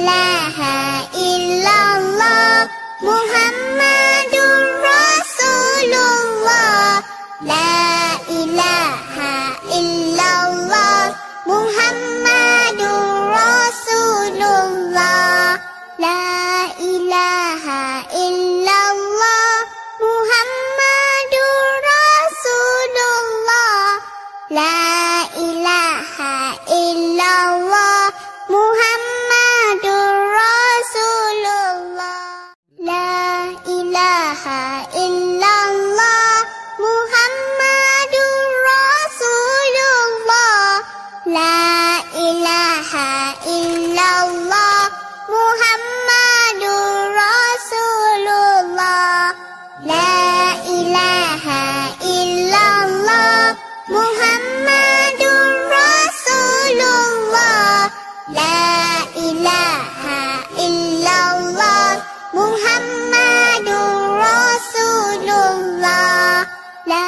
ilaha illallah Muhammadur Rasulullah. La ilaha illallah Muhammadur Rasulullah. La ilaha illallah Muhammadur Rasulullah. La ilaha illallah Muhammadur Rasulullah. La ilaha illallah Muhammadur Rasulullah. La ilaha illallah Muhammadur Rasulullah. La ilaha illallah Muhammadur Rasulullah. La ilaha illallah Muhammadur Rasulullah. La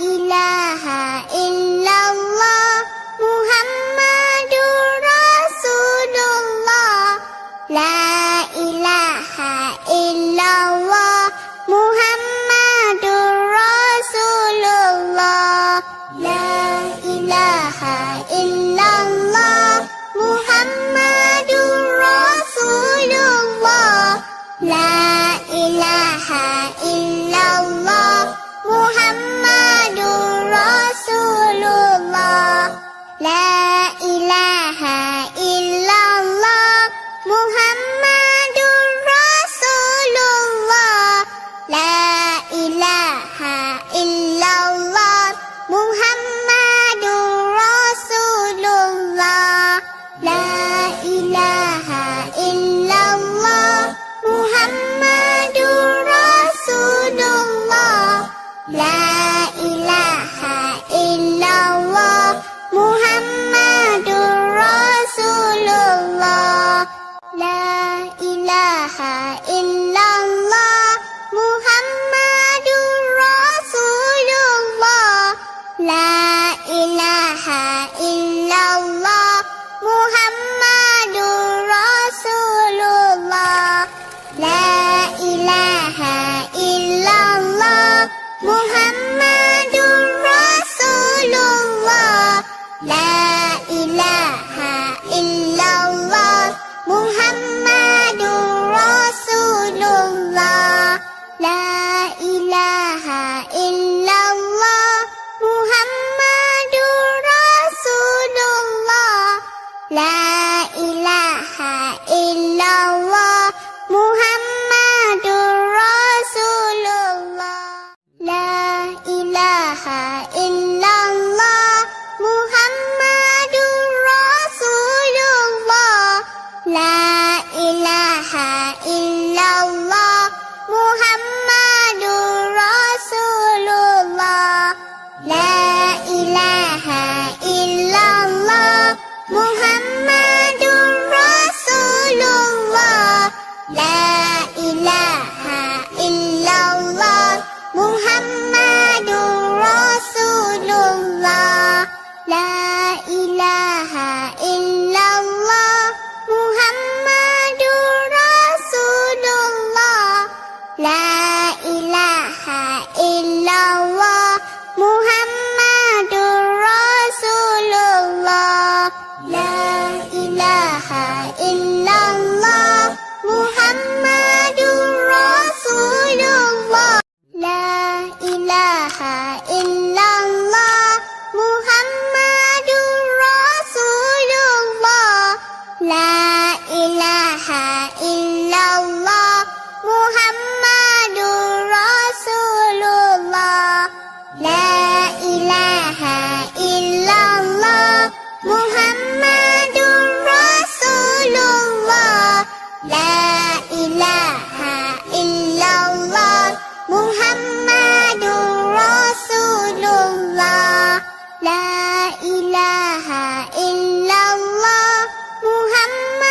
ilaha illallah Muhammadur Rasulullah. La ilaha illallah Muhammadur Rasulullah. La ilaha illallah Muhammadur Rasulullah. La ilaha illallah Muhammadur Rasulullah. La ilaha illallah Muhammadur Rasulullah. La ilaha illallah Muhammadur Rasulullah. La ilaha illallah Muhammadur Rasulullah. La ilaha illallah Muhammadur Rasulullah. La ilaha illallah Muhammadur Rasulullah. La ilaha illallah Muhammadur Rasulullah. La ilaha illallah Muhammadur Rasulullah. La ilaha illallah Muhammadur Rasulullah. La ilaha illallah Muhammadur Rasulullah. La ilaha illallah Muhammadur Rasulullah. La ilaha illallah Muhammadur Rasulullah. La ilaha illallah Muhammadur Rasulullah. La ilaha illallah Muhammadur Rasulullah. La ilaha illallah Muhammadur Rasulullah. La ilaha illallah Muhammadur Rasulullah. La ilaha illallah Muhammadur Rasulullah. La ilaha illallah Muhammadur Rasulullah. La ilaha illallah Muhammadur Rasulullah. La ilaha illallah Muhammadur Rasulullah. La ilaha illallah Muhammadur Rasulullah. La ilaha illallah Muhammadur Rasulullah. La ilaha illallah Muhammadur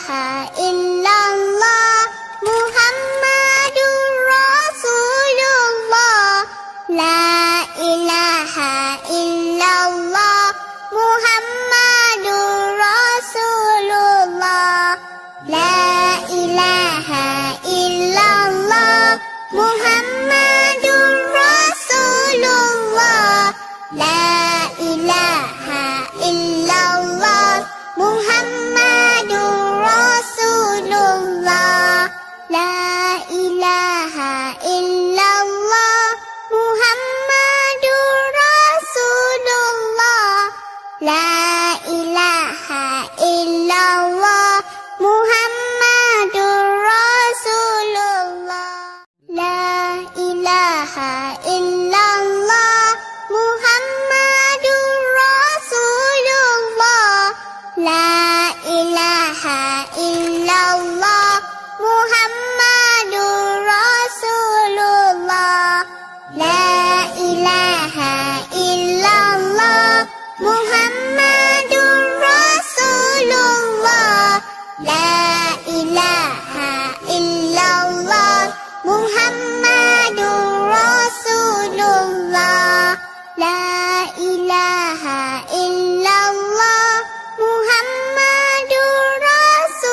ilaha illallah Muhammadur Rasulullah. La ilaha illallah Muhammadur Rasulullah. La ilaha illallah Muhammadur Rasulullah. La ilaha illallah Muhammadur Rasulullah. La ilaha illallah Muhammadur Rasulullah. La ilaha illallah Muhammadur Rasulullah. La ilaha illallah Muhammadur Rasulullah. La ilaha illallah Muhammadur Rasulullah. La ilaha illallah Muhammadur Rasulullah. La ilaha illallah Muhammadur Rasulullah. La ilaha illallah Muhammadur Rasulullah. La ilaha illallah Muhammadur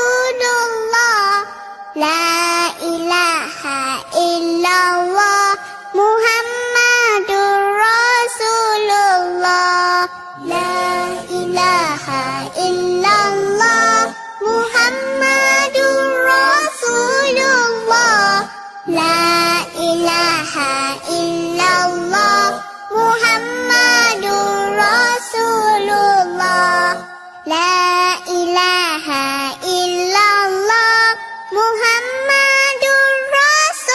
Rasulullah. La ilaha illallah Muhammadur Rasulullah. La ilaha illallah Muhammadur Rasulullah. La ilaha illallah Muhammadur Rasulullah. La ilaha illallah Muhammadur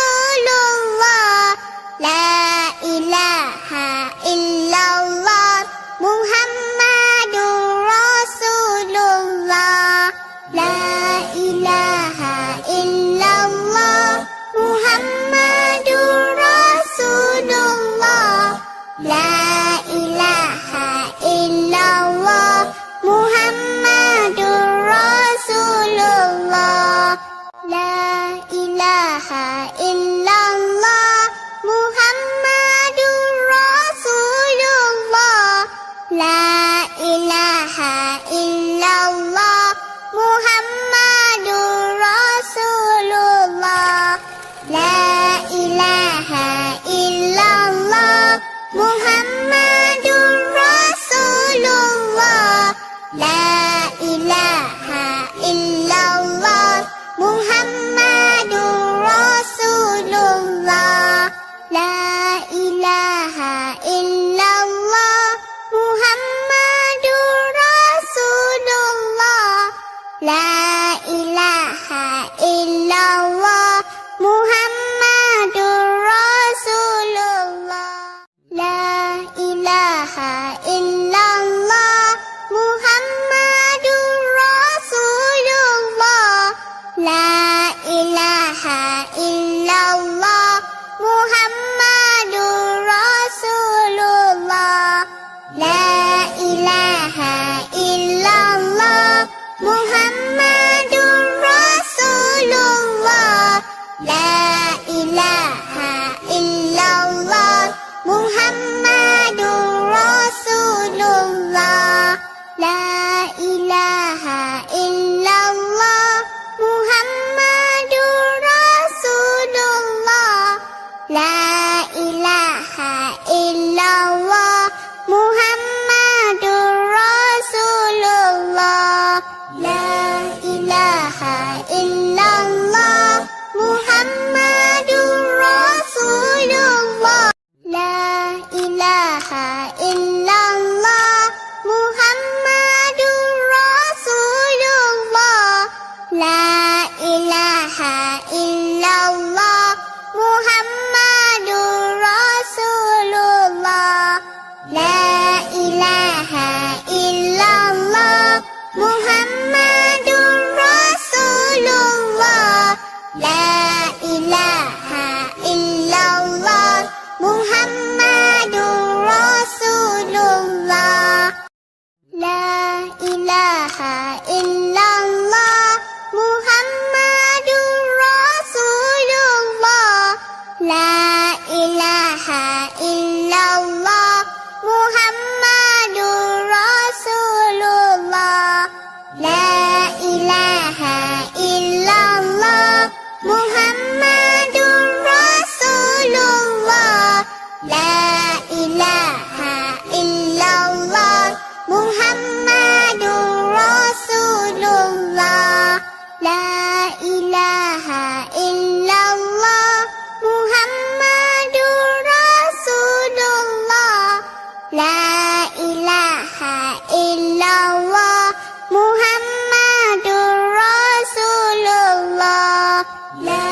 Rasulullah. La ilaha illallah Muhammadur Rasulullah. La ilaha illallah Muhammadur Rasulullah. La ilaha illallah Muhammadur Rasulullah. La ilaha illallah Muhammadur Rasulullah. La ilaha illallah Muhammadur Rasulullah. La ilaha illallah Muhammadur Rasulullah. La ilaha illallah Muhammadur Rasulullah. La ilaha illallah Muhammadur Rasulullah. La ilaha illallah Muhammadur Rasulullah. La ilaha illallah Muhammadur Rasulullah. La ilaha illallah Muhammad Muhammadur Rasulullah. La ilaha illallah Muhammadur Rasulullah. La ilaha illallah Muhammadur Rasulullah. La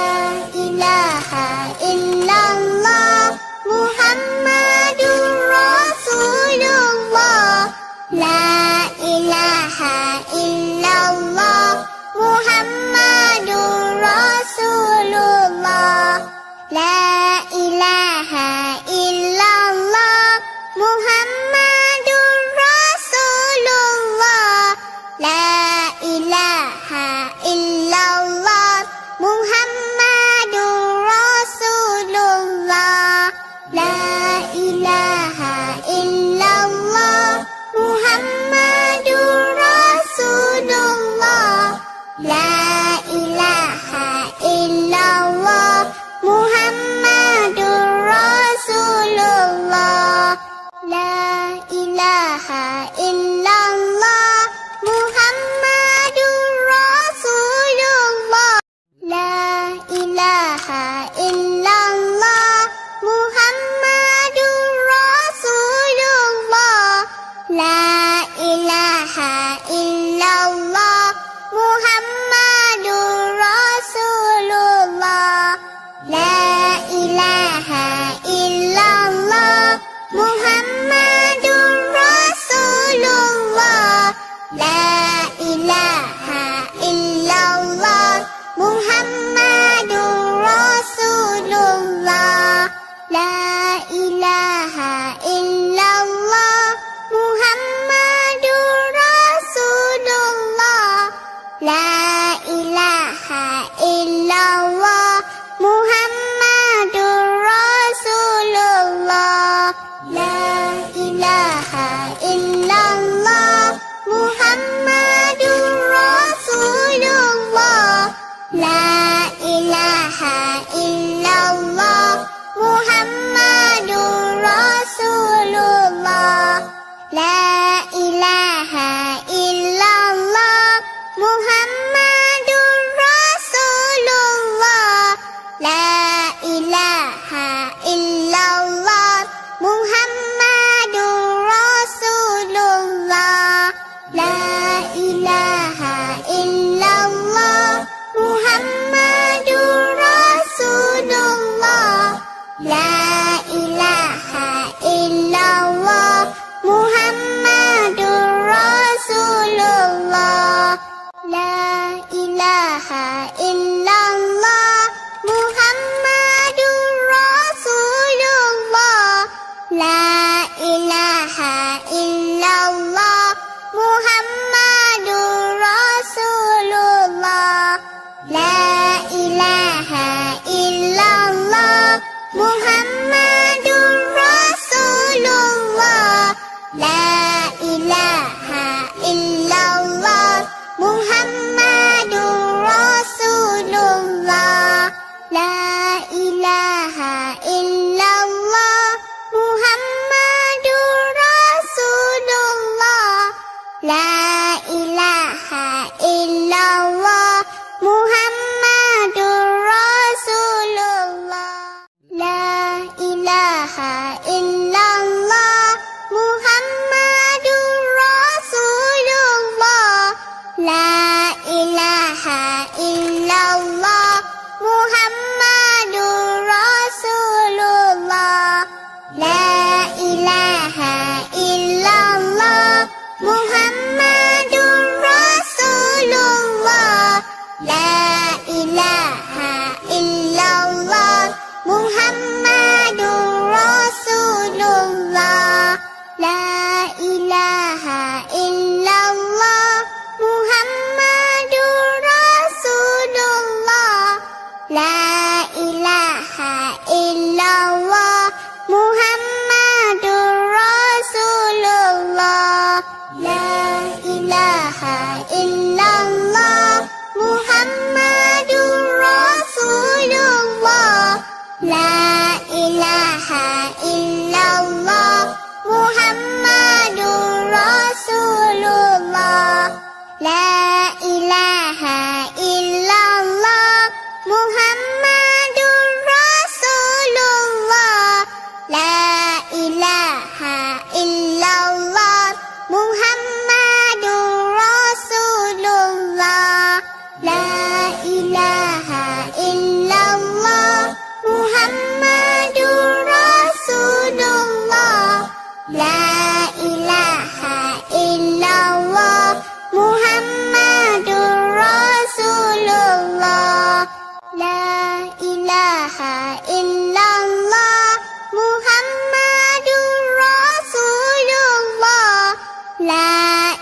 ilaha illallah Muhammadur Rasulullah. La ilaha illallah Muhammadur Rasulullah. La ilaha illallah Muhammadur Rasulullah. La ilaha illallah Muhammadur Rasulullah. La ilaha illallah Muhammadur Rasulullah. La ilaha illallah Muhammadur Rasulullah. La ilaha illallah Muhammadur Rasulullah. La ilaha illallah Muhammadur Rasulullah. La ilaha illallah Muhammadur Rasulullah. La ilaha illallah Muhammadur Rasulullah. La ilaha illallah Muhammadur Rasulullah. La ilaha illallah Muhammadur Rasulullah. La ilaha illallah Muhammadur Rasulullah. La ilaha illallah Muhammadur Rasulullah. La ilaha illallah Muhammadur Rasulullah. La ilaha illallah Muhammadur Rasulullah. La ilaha illallah Muhammadur Rasulullah. La ilaha illallah Muhammadur Rasulullah. La ilaha illallah Muhammadur Rasulullah. La ilaha illallah Muhammadur Rasulullah. La ilaha illallah Muhammadur Rasulullah. La ilaha illallah Muhammadur Rasulullah. La ilaha illallah Muhammadur Rasulullah. La ilaha illallah Muhammadur Rasulullah. La ilaha illallah Muhammadur Rasulullah. La ilaha illallah Muhammadur Rasulullah. La ilaha illallah Muhammadur Rasulullah. La ilaha illallah Muhammadur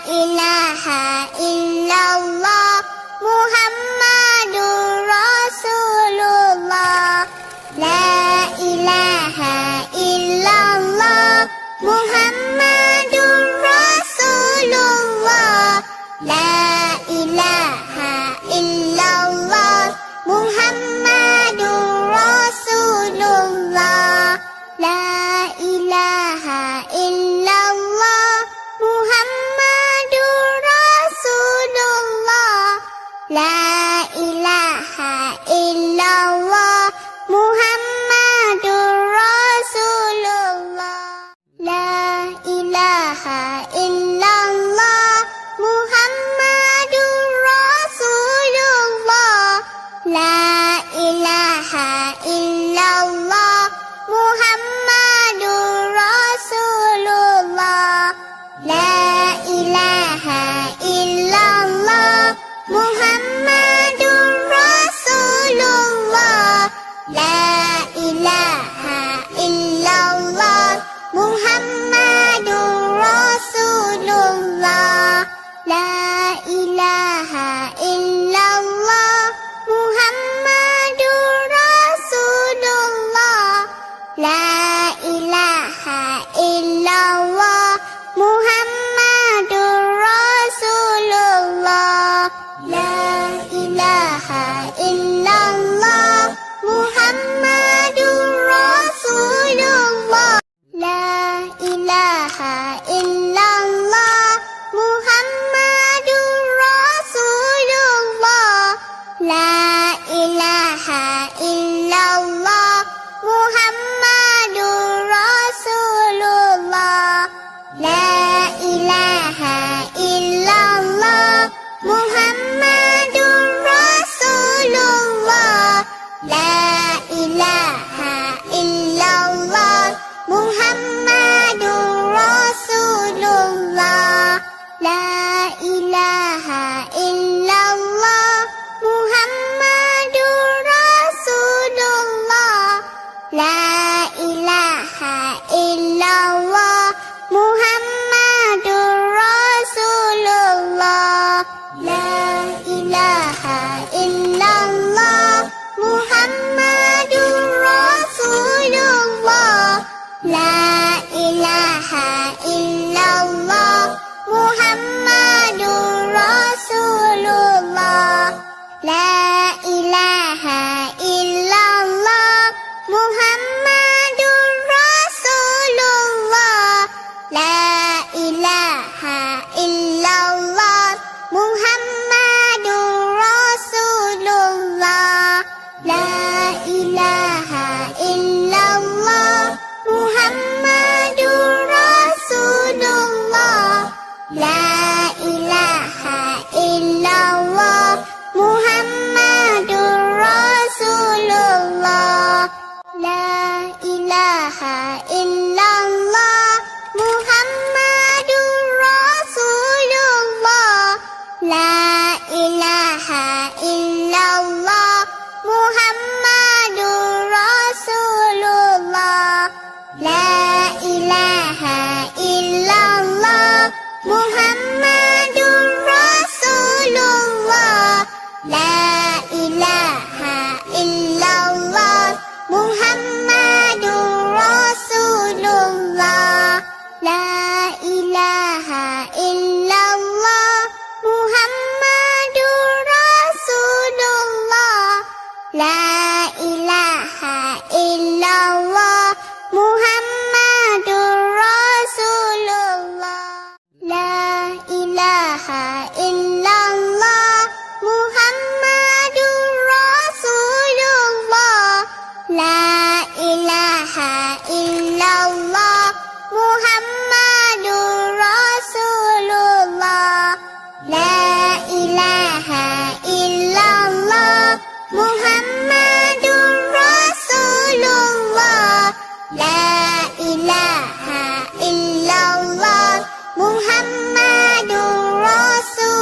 ilaha illallah Muhammadur Rasulullah. La ilaha illallah Muhammadur Rasulullah. La ilaha illallah Muhammadur Rasulullah. La ilaha illallah Muhammadur Rasulullah. La ilaha illallah Muhammadur Rasulullah. La ilaha illallah Muhammadur Rasulullah. La ilaha illallah Muhammadur Rasulullah. La ilaha illallah Muhammadur Rasulullah. La ilaha illallah Muhammadur Rasulullah. La ilaha illallah Muhammadur Rasulullah. La ilaha illallah Muhammadur Rasulullah. La ilaha illallah Muhammadur Rasulullah. La ilaha illallah Muhammadur Rasulullah. La ilaha illallah Muhammadur Rasulullah. La ilaha illallah Muhammadur Rasulullah. La ilaha illallah Muhammadur Rasulullah. La ilaha illallah Muhammadur Rasulullah. La ilaha illallah Muhammadur Rasulullah. La ilaha illallah Muhammadur Rasulullah. La ilaha illallah Muhammadur Rasulullah. La ilaha illallah Muhammadur Rasulullah. La ilaha illallah Muhammadur Rasulullah. La ilaha illallah Muhammadur Rasulullah. La ilaha illallah Muhammadur Rasulullah. La ilaha illallah Muhammadur Rasulullah. La ilaha illallah Muhammadur Rasulullah. La ilaha illallah Muhammadur Rasulullah. La ilaha illallah Muhammadur Rasulullah. La ilaha illallah Muhammadur Rasulullah. La ilaha illallah Muhammadur Rasulullah. La ilaha illallah Muhammadur Rasulullah. La ilaha illallah Muhammadur Rasulullah. La ilaha illallah Muhammadur Rasulullah. La ilaha illallah Muhammadur Rasulullah.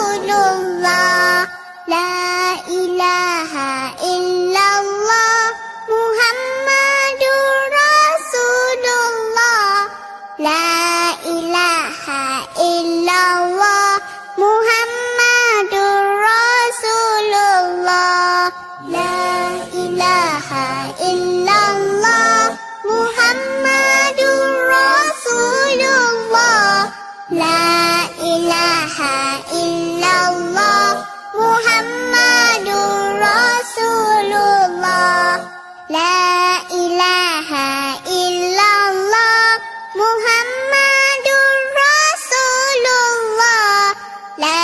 ilaha illallah Muhammadur Rasulullah. La ilaha illallah Muhammadur Rasulullah. La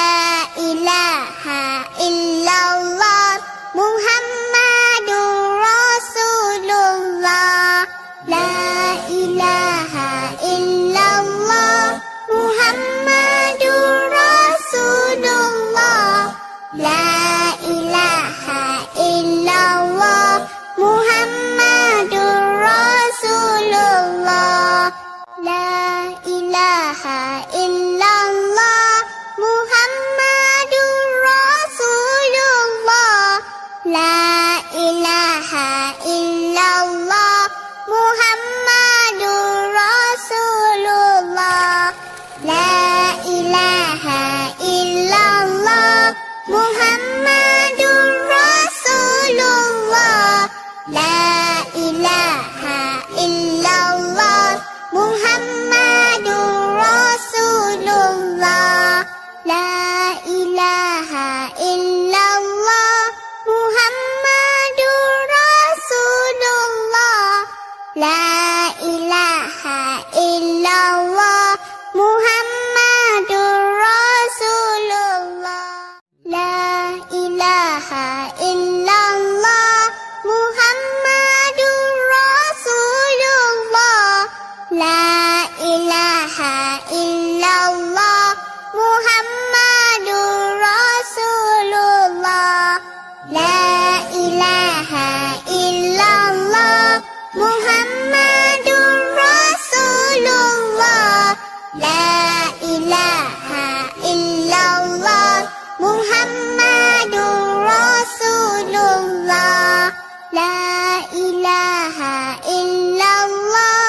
ilaha illallah Muhammadur Rasulullah. La ilaha illallah Muhammadur Rasulullah. La ilaha illallah Muhammadur Rasulullah. La ilaha illallah Muhammadur Rasulullah. La ilaha illallah Muhammadur Rasulullah. La ilaha illallah Muhammadur Rasulullah. La ilaha illallah Muhammadur Rasulullah. La ilaha illallah Muhammadur Rasulullah. La ilaha illallah Muhammadur Rasulullah. La ilaha illallah Muhammadur Rasulullah. La ilaha illallah Muhammadur Rasulullah. La ilaha illallah Muhammadur Rasulullah. La ilaha illallah Muhammadur Rasulullah. La ilaha illallah Muhammadur Rasulullah. La ilaha illallah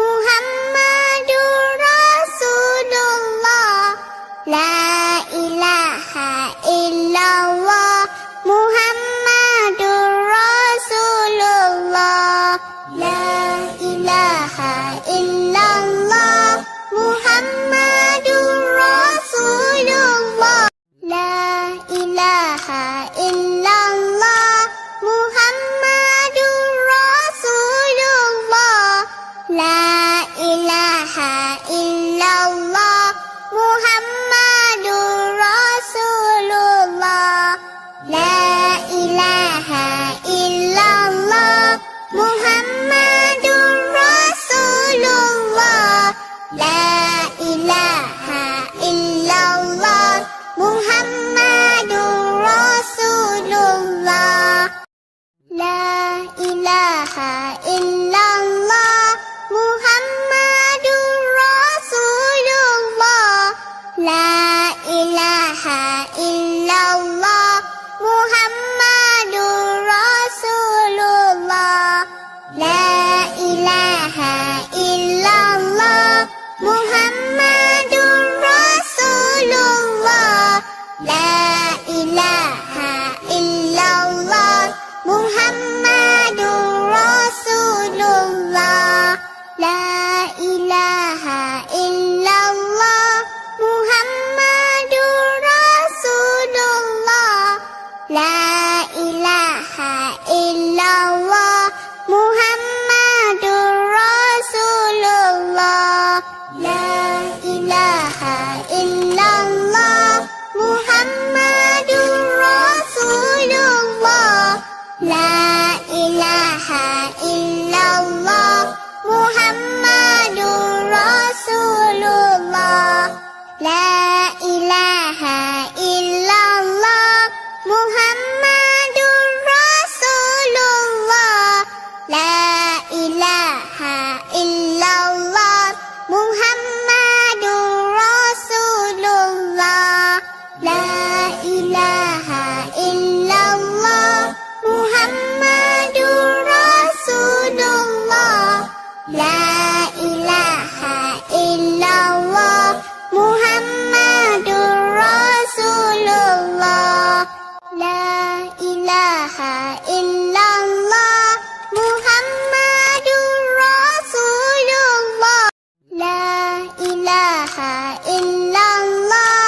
Muhammadur Rasulullah. La ilaha illallah Muhammadur Rasulullah. La ilaha illallah Muhammadur Rasulullah. La ilaha illallah Muhammadur Rasulullah. La ilaha illallah Muhammadur Rasulullah. La ilaha illallah Muhammadur Rasulullah. La ilaha illallah Muhammadur Rasulullah. La ilaha illallah Muhammadur Rasulullah. La ilaha illallah Muhammadur Rasulullah. La ilaha illallah Muhammadur Rasulullah. La ilaha illallah Muhammadur Rasulullah. La ilaha illallah Muhammadur Rasulullah. La ilaha illallah Muhammadur Rasulullah. La ilaha illallah Muhammadur Rasulullah. La ilaha illallah Muhammadur Rasulullah. La ilaha illallah Muhammadur Rasulullah. La ilaha illallah Muhammadur Rasulullah. La ilaha illallah Muhammadur Rasulullah. La ilaha illallah Muhammadur Rasulullah. La ilaha illallah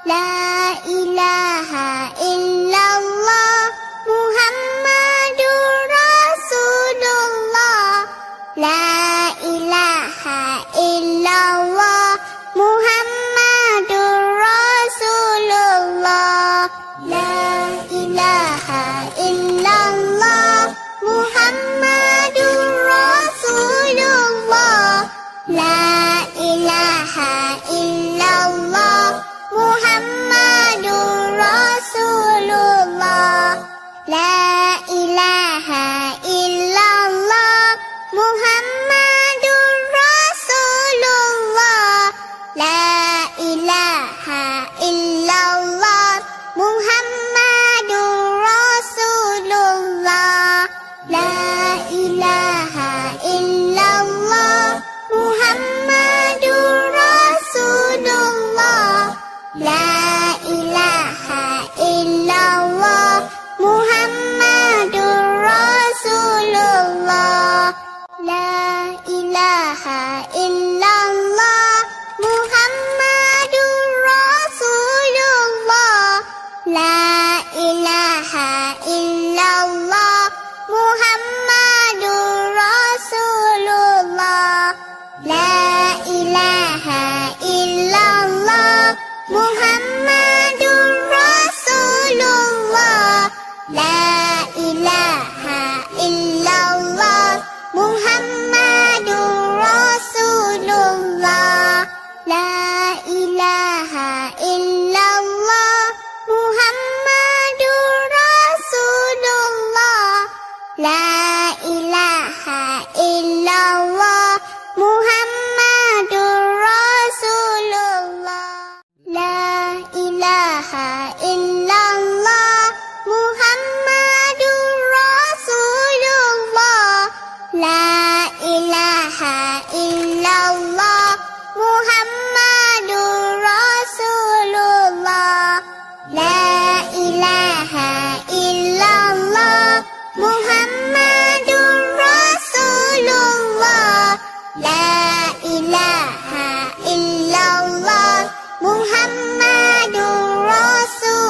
La ilaha illallah Muhammadur Rasulullah. La ilaha illallah Muhammadur Rasulullah. La ilaha illallah Muhammadur Rasulullah. La ilaha illallah Muhammadur Rasulullah. La ilaha illallah Muhammadur Rasulullah. La ilaha illallah Muhammadur Rasulullah. La ilaha illallah Muhammadur Rasulullah. La ilaha illallah Muhammadur Rasulullah. La ilaha illallah Muhammadur Rasulullah. La ilaha illallah Muhammadur Rasulullah. La ilaha illallah Muhammadur Rasulullah. La ilaha illallah Muhammadur Rasulullah. La ilaha illallah Muhammadur Rasulullah. La ilaha illallah Muhammadur Rasulullah. La ilaha illallah Muhammadur Rasulullah. La ilaha illallah Muhammadur Rasulullah. La ilaha illallah Muhammadur Rasulullah. La ilaha illallah Muhammadur Rasulullah.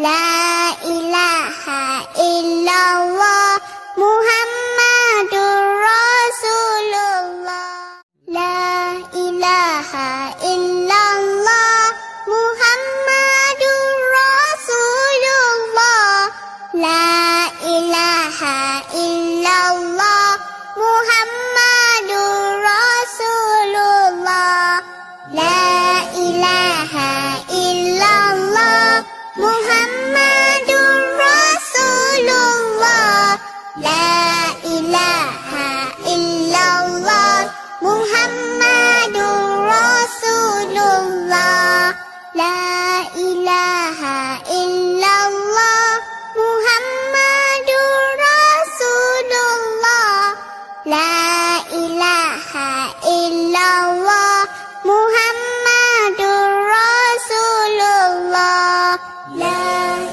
La ilaha illallah Muhammadur Rasulullah. La ilaha illallah Muhammadur Rasulullah. La ilaha illallah Muhammadur Rasulullah. La ilaha illallah Muhammadur Rasulullah. La ilaha illallah Muhammadur Rasulullah. La ilaha illallah Muhammadur Rasulullah. La ilaha illallah Muhammadur Rasulullah. La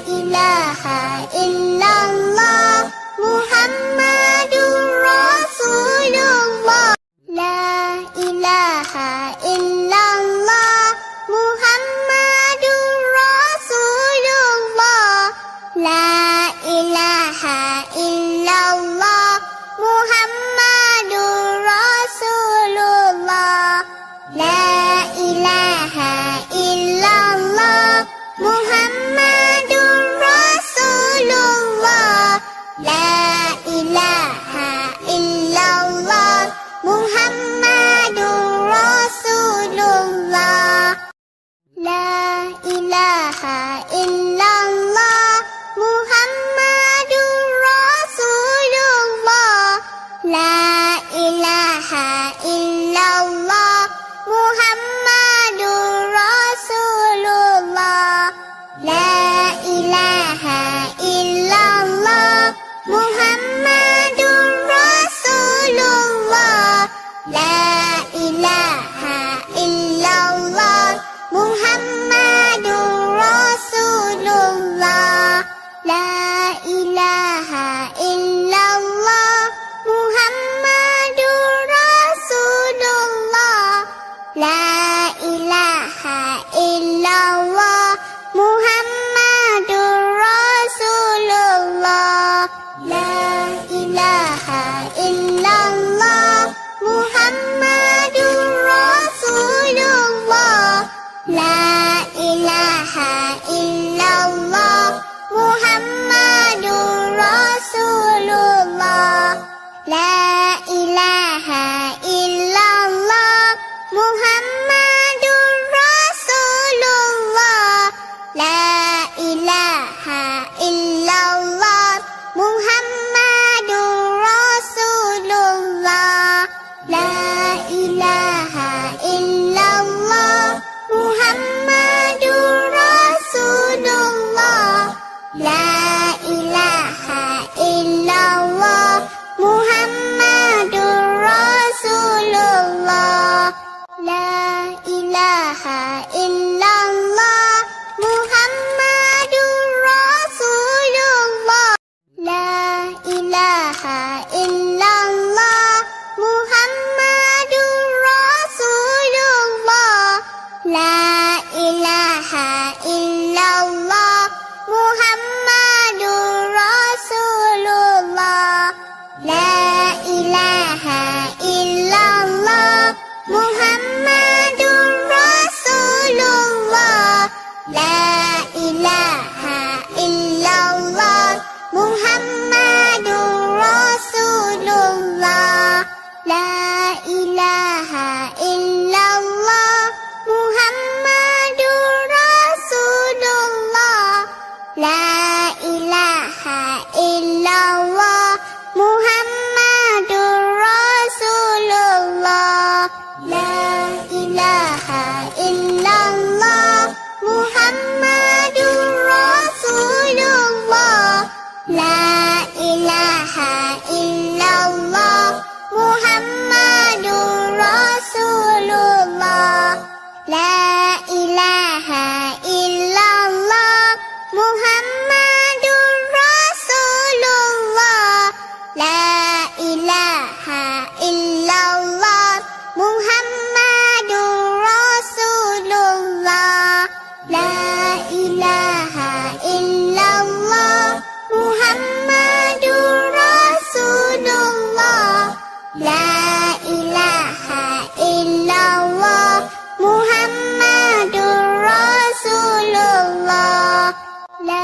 ilaha illallah Muhammadur Rasulullah. La ilaha illallah Muhammadur Rasulullah. La ilaha illallah Muhammadur Rasulullah. La ilaha illallah Muhammadur Rasulullah. La ilaha illallah Muhammadur Rasulullah. La ilaha illallah Muhammadur Rasulullah. La ilaha illallah Muhammadur Rasulullah. La ilaha illallah Muhammadur Rasulullah. La ilaha illallah Muhammadur Rasulullah. La ilaha illallah Muhammadur Rasulullah. La ilaha illallah Muhammadur Rasulullah. La ilaha illallah Muhammadur Rasulullah. La ilaha illallah Muhammadur Rasulullah. La ilaha illallah Muhammadur Rasulullah. La ilaha illallah Muhammadur Rasulullah. La ilaha illallah Muhammadur Rasulullah. La ilaha illallah Muhammadur Rasulullah. La ilaha illallah Muhammadur Rasulullah. La ilaha illallah Muhammadur Rasulullah. La ilaha illallah Muhammadur Rasulullah. La ilaha illallah Muhammadur Rasulullah. La ilaha illallah Muhammadur Rasulullah. La ilaha illallah Muhammadur Rasulullah. La ilaha illallah Muhammadur Rasulullah. La ilaha illallah Muhammadur Rasulullah. La ilaha illallah Muhammadur Rasulullah. La ilaha illallah Muhammadur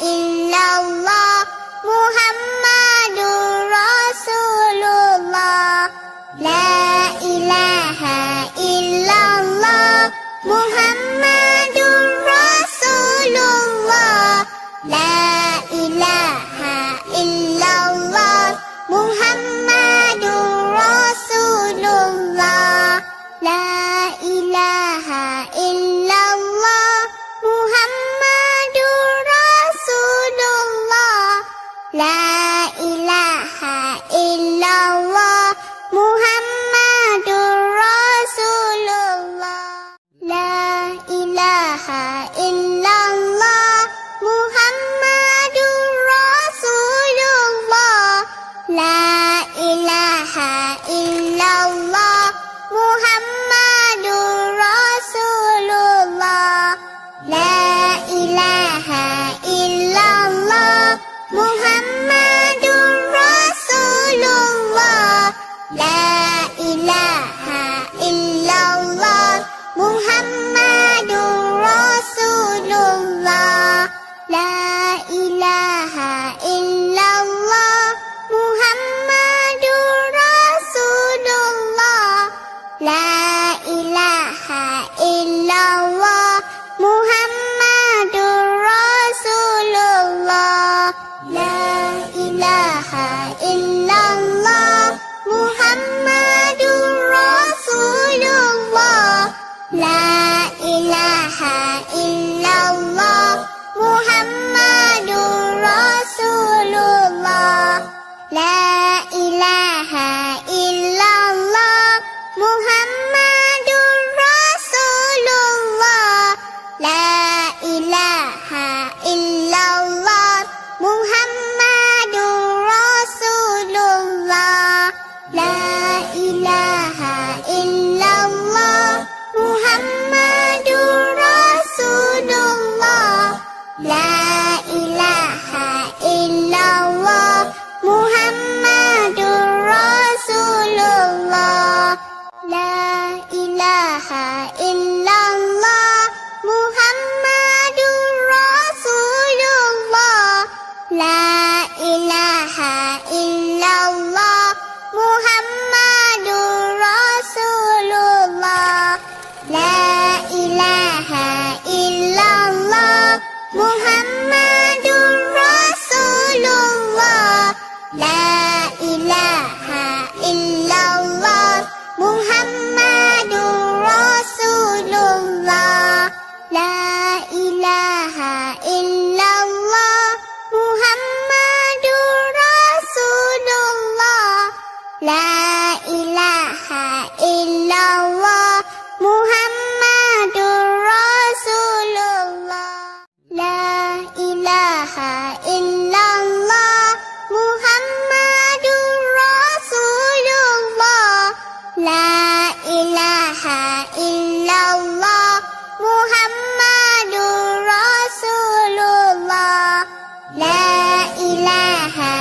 illallah Muhammadur Rasulullah. La ilaha illallah Muhammadur Rasulullah. La ilaha illallah Muhammadur Rasulullah. La ilaha illallah Muhammadur Rasulullah. La ilaha illallah Muhammadur Rasulullah. La ilaha illallah Muhammadur Rasulullah. La ilaha illallah Muhammadur Rasulullah. La ilaha illallah Muhammadur Rasulullah. La ilaha illallah Muhammadur Rasulullah. La ilaha illallah Muhammadur Rasulullah. La ilaha illallah Muhammadur Rasulullah. La ilaha illallah Muhammadur Rasulullah. La ilaha illallah Muhammadur Rasulullah. La ilaha illallah Muhammadur Rasulullah. La ilaha illallah Muhammadur Rasulullah. La ilaha illallah Muhammadur Rasulullah. La ilaha illallah Muhammadur Rasulullah. La ilaha illallah Muhammadur Rasulullah. La ilaha illallah Muhammadur Rasulullah. La ilaha illallah Muhammadur Rasulullah. La ilaha illallah Muhammadur Rasulullah. La ilaha illallah Muhammadur Rasulullah. La ilaha illallah Muhammadur Rasulullah. La ilaha illallah Muhammadur Rasulullah. La ilaha illallah Muhammadur Rasulullah. La ilaha illallah Muhammadur Rasulullah. La ilaha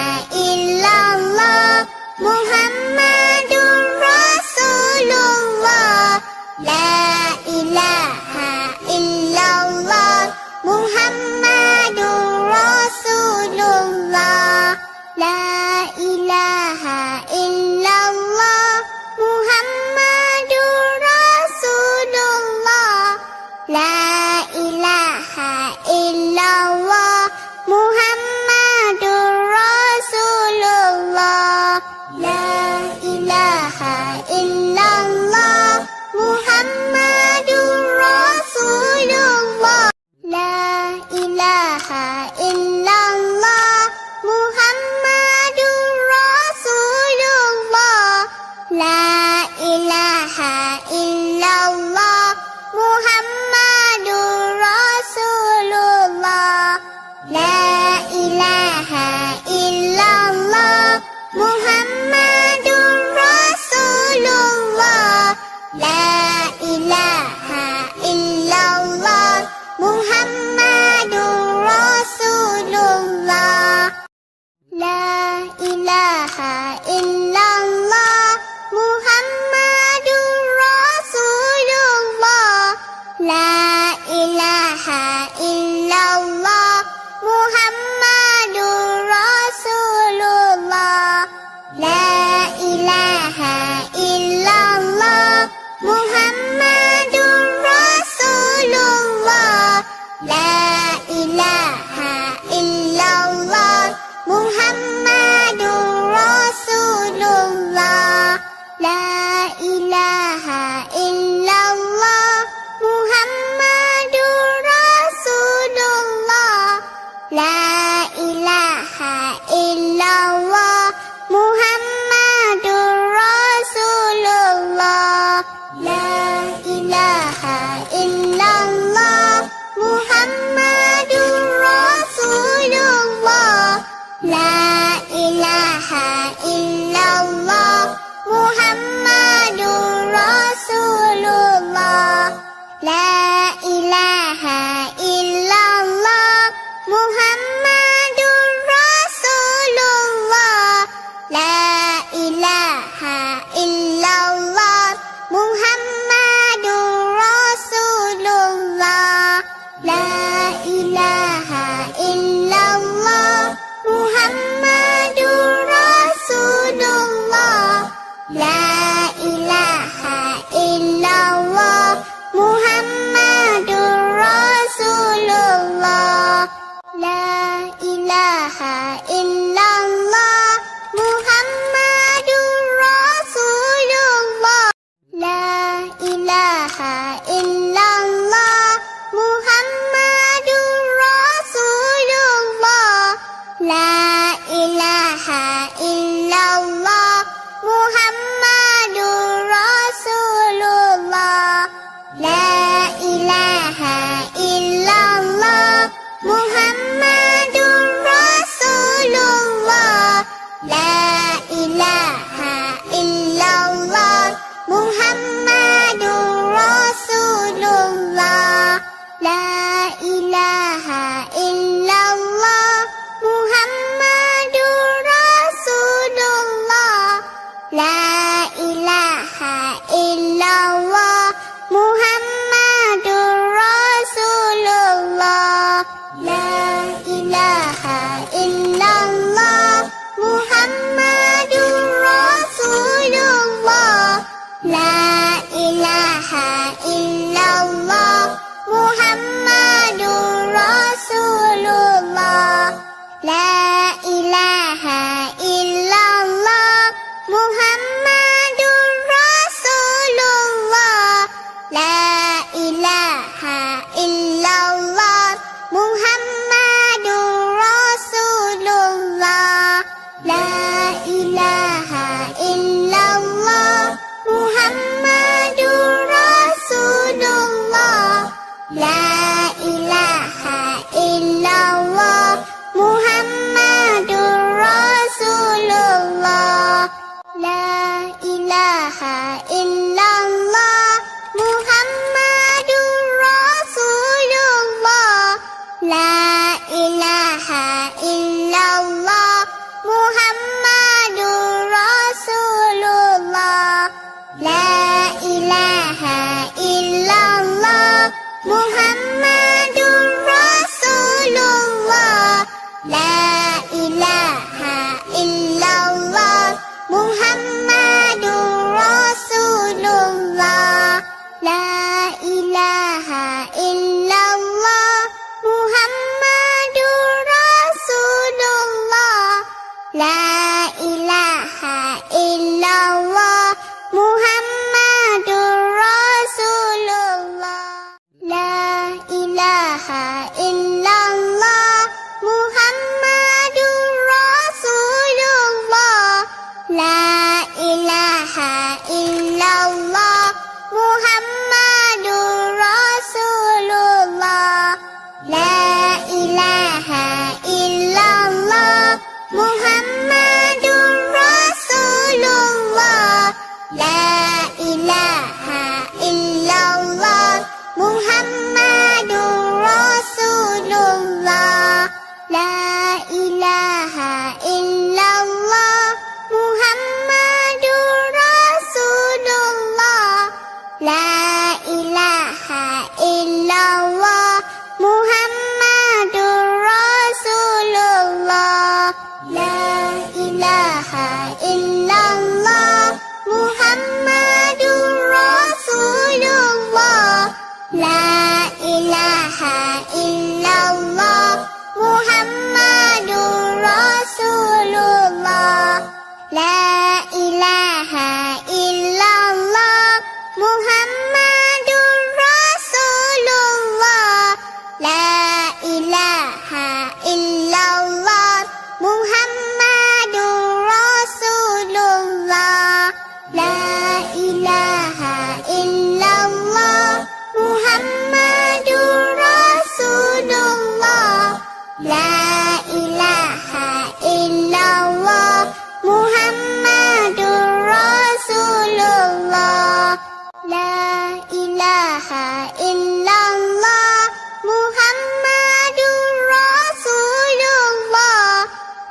illallah Muhammadur Rasulullah. La ilaha illallah Muhammadur Rasulullah. La ilaha illallah Muhammadur Rasulullah. La ilaha illallah Muhammadur Rasulullah. La ilaha illallah Muhammadur Rasulullah. La ilaha illallah Muhammadur Rasulullah. La ilaha illallah Muhammadur Rasulullah. La ilaha illallah Muhammadur Rasulullah. La ilaha illallah Muhammadur Rasulullah. La ilaha illallah Muhammadur Rasulullah. La ilaha illallah. Muhammadur Rasulullah. La ilaha illallah. Muhammadur Rasulullah. La ilaha illallah. Muhammadur Rasulullah. La ilaha illallah. Muhammadur Rasulullah. La ilaha illallah. Muhammadur Rasulullah. La ilaha illallah. Muhammadur Rasulullah. La ilaha illallah. Muhammadur Rasulullah. La ilaha illallah. Muhammadur Rasulullah. La ilaha illallah. Muhammadur Rasulullah. La ilaha illallah. Muhammadur Rasulullah. La ilaha illallah. Muhammadur Rasulullah. La ilaha illallah. Muhammadur Rasulullah. La ilaha illallah. Muhammadur Rasulullah. La ilaha illallah. Muhammadur Rasulullah. La ilaha illallah. Muhammadur Rasulullah. La ilaha illallah. Muhammadur Rasulullah. La ilaha illallah. Muhammadur Rasulullah. La ilaha illallah. Muhammadur Rasulullah. La ilaha illallah. Muhammadur Rasulullah. La ilaha illallah. Muhammadur Rasulullah. La ilaha illallah. Muhammadur Rasulullah. La ilaha illallah. Muhammadur Rasulullah. La ilaha illallah. Muhammadur Rasulullah. La ilaha illallah. Muhammadur Rasulullah. La ilaha illallah. Muhammadur Rasulullah. La ilaha illallah. Muhammadur Rasulullah. La ilaha illallah. Muhammadur Rasulullah. La ilaha illallah. Muhammadur Rasulullah. La ilaha illallah. Muhammadur Rasulullah. La ilaha illallah. Muhammadur Rasulullah.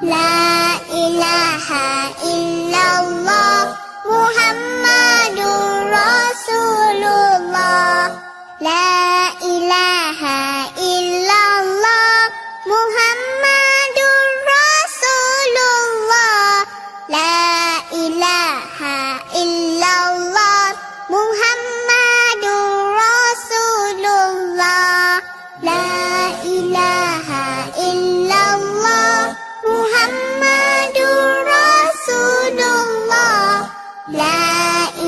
لا إله إلا الله محمد رسول الله لا إله إلا الله محمد رسول الله لا إله إلا الله محمد رسول الله لا إله إلا الله محمد رسول الله لا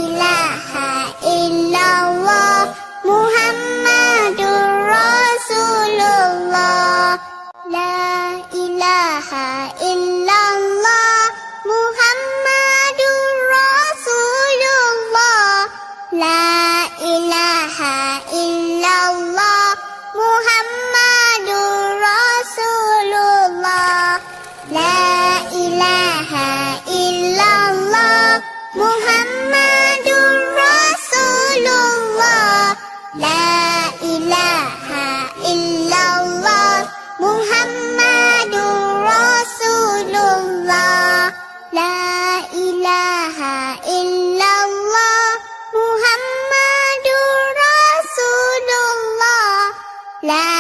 إله إلا الله محمد رسول الله لا إله إلا الله محمد رسول الله لا إله إلا الله محمد رسول الله لا إله إلا الله محمد رسول الله لا إله إلا الله محمد رسول الله لا إله إلا الله محمد رسول الله لا